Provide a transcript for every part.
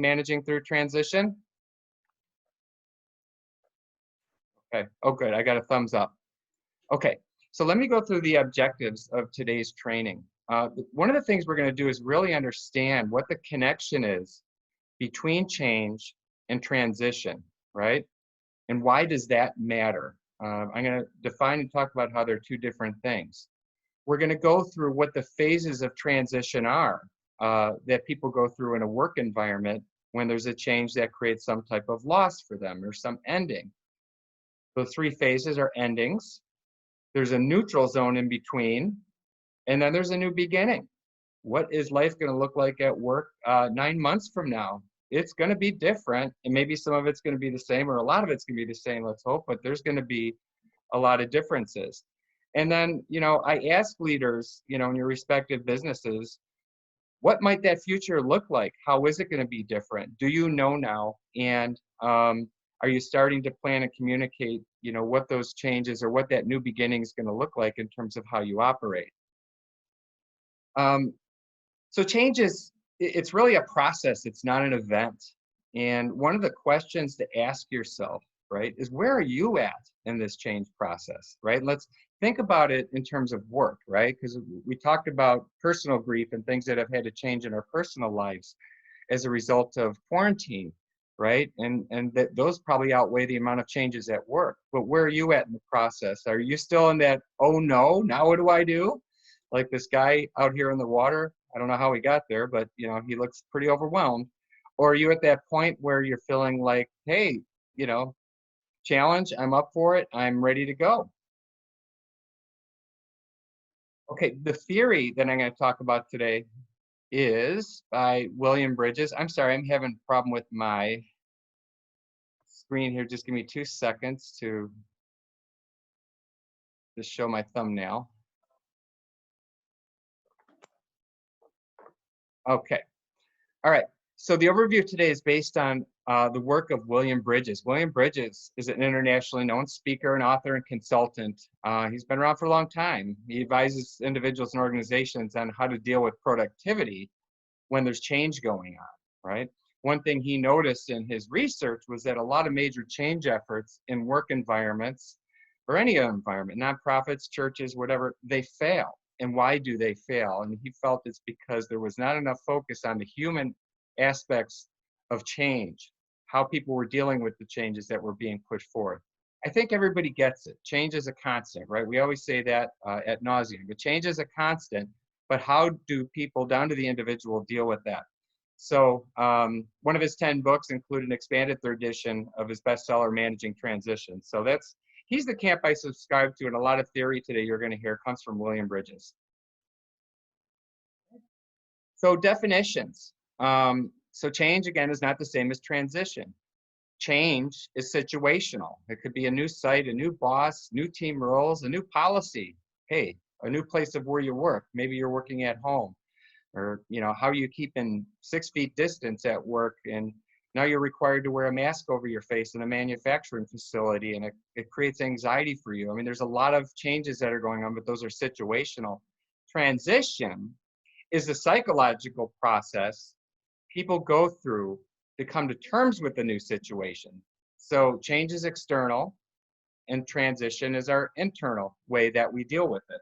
Managing through transition? Okay. Oh, good. I got a thumbs up. Okay. So let me go through the objectives of today's training. One of the things we're going to do is really understand what the connection is between change and transition, right? And why does that matter? I'm going to define and talk about how they're two different things. We're going to go through what the phases of transition are that people go through in a work environment when there's a change that creates some type of loss for them or some ending. The three phases are endings. There's a neutral zone in between, and then there's a new beginning. What is life going to look like at work 9 months from now? It's going to be different, and maybe some of it's going to be the same, or a lot of it's going to be the same, let's hope, but there's going to be a lot of differences. And then, I ask leaders, in your respective businesses, what might that future look like? How is it going to be different? Do you know now? And are you starting to plan and communicate, what those changes or what that new beginning is going to look like in terms of how you operate? So change it's really a process. It's not an event. And one of the questions to ask yourself, right, is where are you at in this change process, right? Let's think about it in terms of work, right? Because we talked about personal grief and things that have had to change in our personal lives as a result of quarantine, right? And that those probably outweigh the amount of changes at work. But where are you at in the process? Are you still in that, oh no, now what do I do? Like this guy out here in the water, I don't know how he got there, but he looks pretty overwhelmed. Or are you at that point where you're feeling like, hey, challenge, I'm up for it, I'm ready to go. Okay, the theory that I'm going to talk about today is by William Bridges. I'm sorry, I'm having a problem with my screen here. Just give me 2 seconds to just show my thumbnail. Okay. All right. So the overview today is based on the work of William Bridges. William Bridges is an internationally known speaker and author and consultant. He's been around for a long time. He advises individuals and organizations on how to deal with productivity when there's change going on, right? One thing he noticed in his research was that a lot of major change efforts in work environments or any environment, nonprofits, churches, whatever, they fail. And why do they fail? And he felt it's because there was not enough focus on the human aspects of change, how people were dealing with the changes that were being pushed forward. I think everybody gets it. Change is a constant, right? We always say that ad nauseum, but change is a constant, but how do people down to the individual deal with that? So one of his 10 books include an expanded third edition of his bestseller, Managing Transition. So he's the camp I subscribe to, and a lot of theory today you're going to hear comes from William Bridges. So definitions. So change, again, is not the same as transition. Change is situational. It could be a new site, a new boss, new team roles, a new policy. Hey, a new place of where you work. Maybe you're working at home, or how you keep in 6 feet distance at work, and now you're required to wear a mask over your face in a manufacturing facility, and it creates anxiety for you. I mean, there's a lot of changes that are going on, but those are situational. Transition is a psychological process people go through to come to terms with the new situation. So change is external, and transition is our internal way that we deal with it.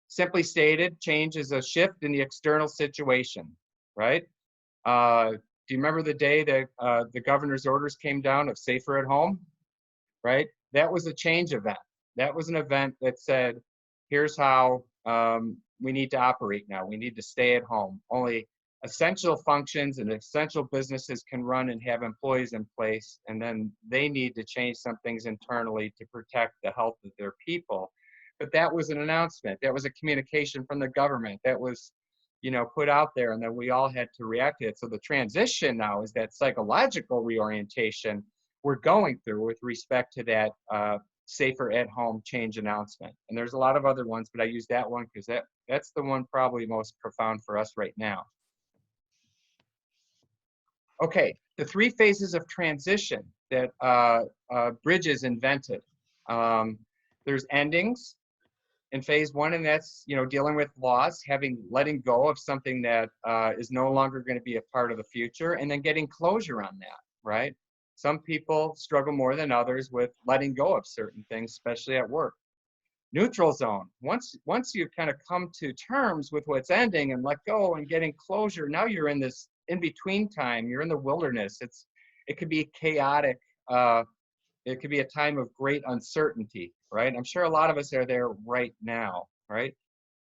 Simply stated, change is a shift in the external situation, right? Do you remember the day that the governor's orders came down of safer at home, right? That was a change event. That was an event that said, here's how we need to operate now. We need to stay at home. Only essential functions and essential businesses can run and have employees in place, and then they need to change some things internally to protect the health of their people. But that was an announcement. That was a communication from the government that was, put out there, and then we all had to react to it. So the transition now is that psychological reorientation we're going through with respect to that safer at home change announcement. And there's a lot of other ones, but I use that one because that's the one probably most profound for us right now. Okay, the 3 phases of transition that Bridges invented. There's endings, in phase one, and that's, you know, dealing with loss, letting go of something that is no longer going to be a part of the future, and then getting closure on that, right? Some people struggle more than others with letting go of certain things, especially at work. Neutral zone. Once you kind of come to terms with what's ending and let go and getting closure, now you're in this in-between time. You're in the wilderness. It could be chaotic. It could be a time of great uncertainty, right? I'm sure a lot of us are there right now, right?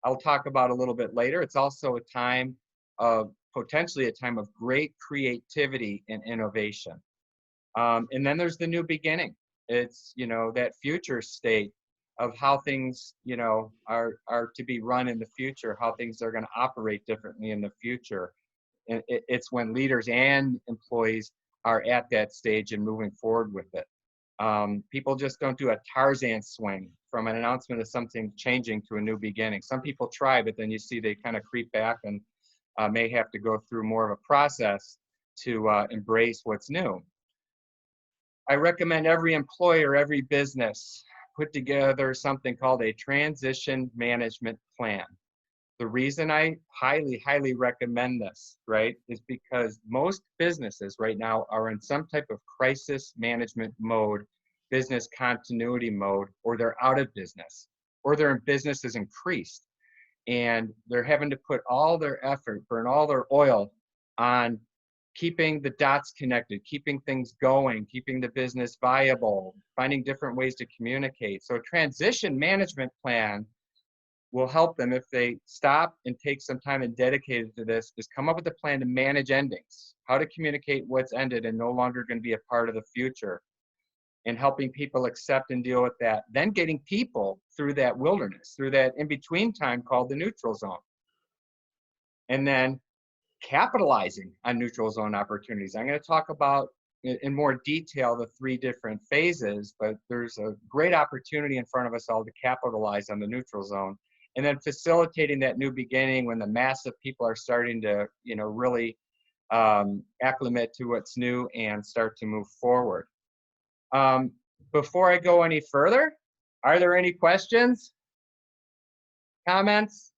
I'll talk about a little bit later. It's also a time of, potentially a time of great creativity and innovation. And then there's the new beginning. It's, you know, that future state of how things, you know, are to be run in the future, how things are going to operate differently in the future. And it's when leaders and employees are at that stage and moving forward with it. People just don't do a Tarzan swing from an announcement of something changing to a new beginning. Some people try, but then you see they kind of creep back and may have to go through more of a process to embrace what's new. I recommend every employer, every business put together something called a transition management plan. The reason I highly, highly recommend this, right, is because most businesses right now are in some type of crisis management mode, business continuity mode, or they're out of business, or their business is increased. And they're having to put all their effort, burn all their oil on keeping the dots connected, keeping things going, keeping the business viable, finding different ways to communicate. So a transition management plan will help them, if they stop and take some time and dedicate it to this, is come up with a plan to manage endings, how to communicate what's ended and no longer going to be a part of the future, and helping people accept and deal with that. Then getting people through that wilderness, through that in-between time called the neutral zone. And then capitalizing on neutral zone opportunities. I'm going to talk about in more detail the 3 different phases, but there's a great opportunity in front of us all to capitalize on the neutral zone. And then facilitating that new beginning when the mass of people are starting to, you know, really acclimate to what's new and start to move forward. Before I go any further, are there any questions, comments?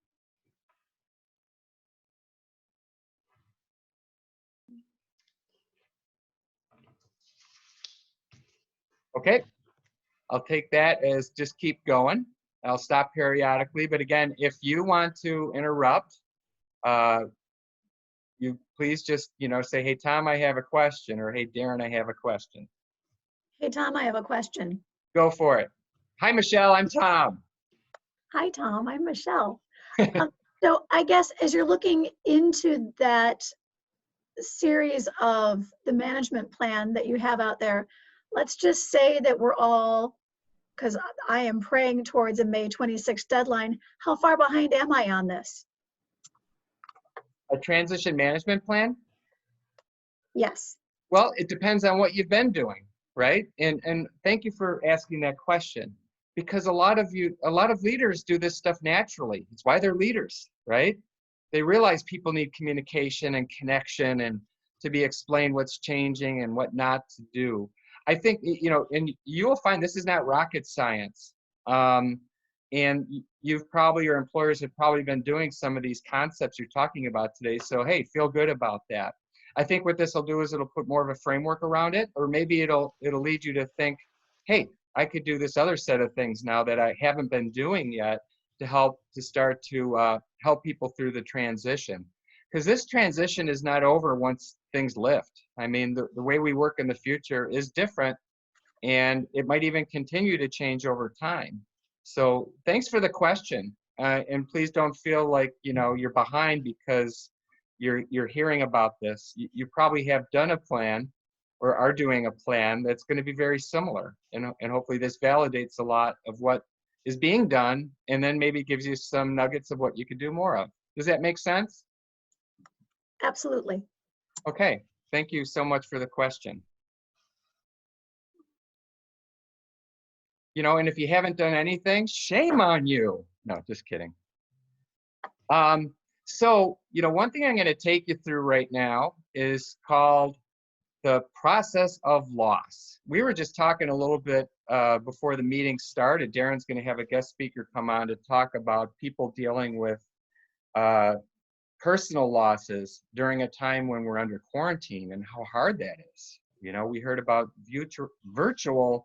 Okay, I'll take that as just keep going. I'll stop periodically, but again, if you want to interrupt, you please just, you know, say, hey, Tom, I have a question, or hey, Darren, I have a question. Hey, Tom, I have a question. Go for it. Hi, Michelle, I'm Tom. Hi, Tom, I'm Michelle. So I guess as you're looking into that series of the management plan that you have out there, let's just say that we're all, because I am praying towards a May 26th deadline, how far behind am I on this? A transition management plan? Yes. Well, it depends on what you've been doing, right? And thank you for asking that question, because a lot of leaders do this stuff naturally. It's why they're leaders, right? They realize people need communication and connection and to be explained what's changing and what not to do. I think, you know, and you will find this is not rocket science. And your employers have probably been doing some of these concepts you're talking about today. So, hey, feel good about that. I think what this will do is it'll put more of a framework around it, or maybe it'll lead you to think, hey, I could do this other set of things now that I haven't been doing yet to start to help people through the transition. Because this transition is not over once things lift. I mean, the way we work in the future is different, and it might even continue to change over time. So thanks for the question. And please don't feel like, you know, you're behind because you're hearing about this. You probably have done a plan or are doing a plan that's going to be very similar. And hopefully this validates a lot of what is being done, and then maybe gives you some nuggets of what you could do more of. Does that make sense? Absolutely. Okay, thank you so much for the question. You know, and if you haven't done anything, shame on you. No, just kidding. So, you know, one thing I'm going to take you through right now is called the process of loss. We were just talking a little bit before the meeting started, Darren's going to have a guest speaker come on to talk about people dealing with uh, personal losses during a time when we're under quarantine and how hard that is. You know, we heard about virtual,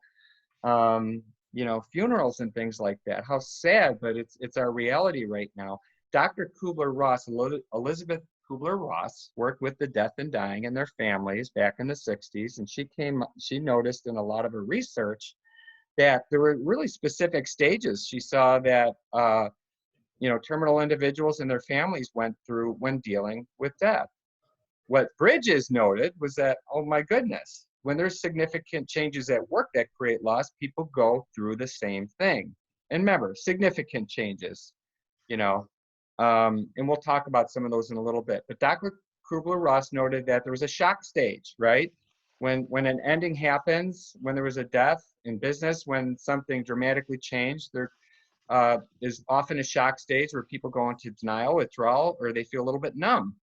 funerals and things like that. How sad, but it's our reality right now. Dr. Kubler-Ross, Elizabeth Kubler-Ross, worked with the deaf and dying and their families back in the 60s, and she noticed in a lot of her research that there were really specific stages she saw that terminal individuals and their families went through when dealing with death. What Bridges noted was that, oh my goodness, when there's significant changes at work that create loss, people go through the same thing. And remember, significant changes, and we'll talk about some of those in a little bit. But Dr. Kubler-Ross noted that there was a shock stage, right? When an ending happens, when there was a death in business, when something dramatically changed, there is often a shock stage where people go into denial, withdrawal, or they feel a little bit numb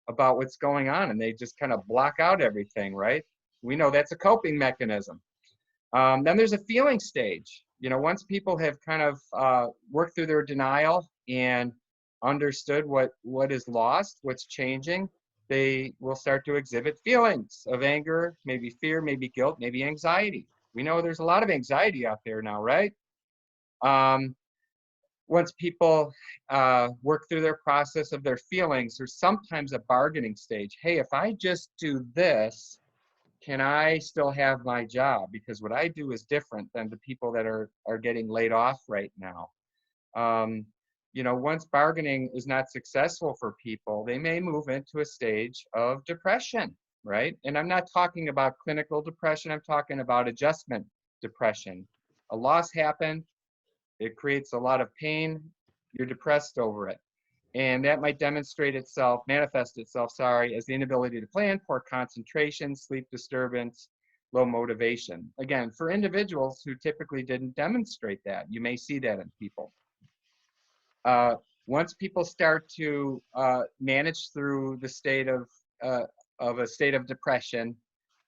about what's going on and they just kind of block out everything, right? We know that's a coping mechanism. Then there's a feeling stage. Once people have kind of worked through their denial and understood what is lost, what's changing, they will start to exhibit feelings of anger, maybe fear, maybe guilt, maybe anxiety. We know there's a lot of anxiety out there now, right? Once people work through their process of their feelings, there's sometimes a bargaining stage. Hey, if I just do this, can I still have my job? Because what I do is different than the people that are getting laid off right now. Once bargaining is not successful for people, they may move into a stage of depression, right? And I'm not talking about clinical depression. I'm talking about adjustment depression. A loss happened. It creates a lot of pain. You're depressed over it. And that might manifest itself, as the inability to plan, poor concentration, sleep disturbance, low motivation. Again, for individuals who typically didn't demonstrate that, you may see that in people. Once people start to manage through the state of a state of depression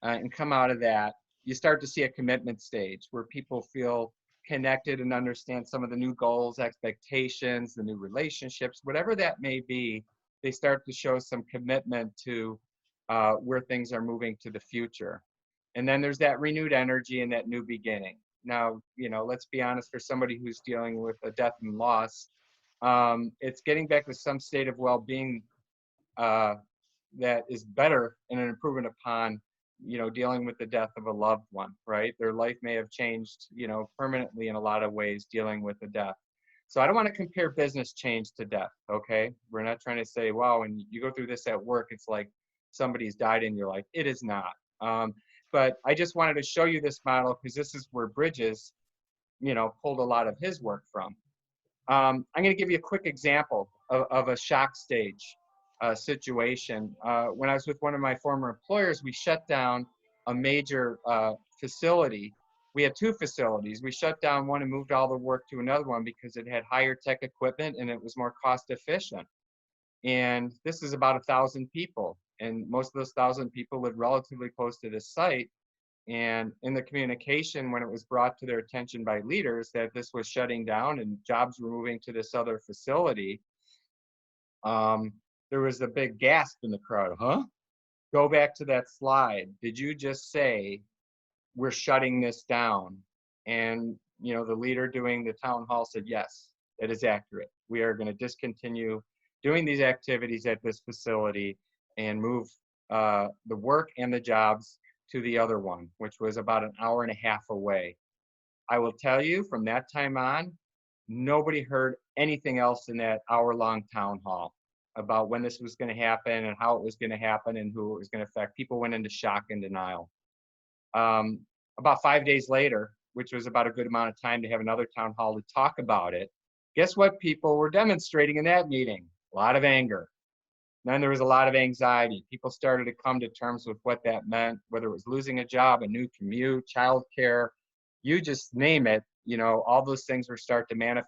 and come out of that, you start to see a commitment stage where people feel connected and understand some of the new goals, expectations, the new relationships, whatever that may be. They start to show some commitment to where things are moving to the future. And then there's that renewed energy and that new beginning. Now, let's be honest, for somebody who's dealing with a death and loss, it's getting back to some state of well-being that is better and an improvement upon dealing with the death of a loved one, right? Their life may have changed, permanently in a lot of ways dealing with the death. So I don't want to compare business change to death, okay? We're not trying to say, wow, when you go through this at work, it's like somebody's died in your life. It is not. But I just wanted to show you this model because this is where Bridges, pulled a lot of his work from. I'm going to give you a quick example of a shock stage situation. When I was with one of my former employers, we shut down a major facility. We had two facilities. We shut down one and moved all the work to another one because it had higher tech equipment and it was more cost efficient. And this is about 1,000 people. And most of those 1,000 people live relatively close to this site. And in the communication, when it was brought to their attention by leaders that this was shutting down and jobs were moving to this other facility, there was a big gasp in the crowd. Huh? Go back to that slide. Did you just say we're shutting this down? And the leader doing the town hall said, yes, that is accurate. We are going to discontinue doing these activities at this facility and move the work and the jobs to the other one, which was about an hour and a half away. I will tell you, from that time on, nobody heard anything else in that hour-long town hall about when this was going to happen and how it was going to happen and who it was going to affect. People went into shock and denial. About 5 days later, which was about a good amount of time to have another town hall to talk about it, guess what people were demonstrating in that meeting? A lot of anger. Then there was a lot of anxiety. People started to come to terms with what that meant, whether it was losing a job, a new commute, childcare, you just name it, all those things were start to manifest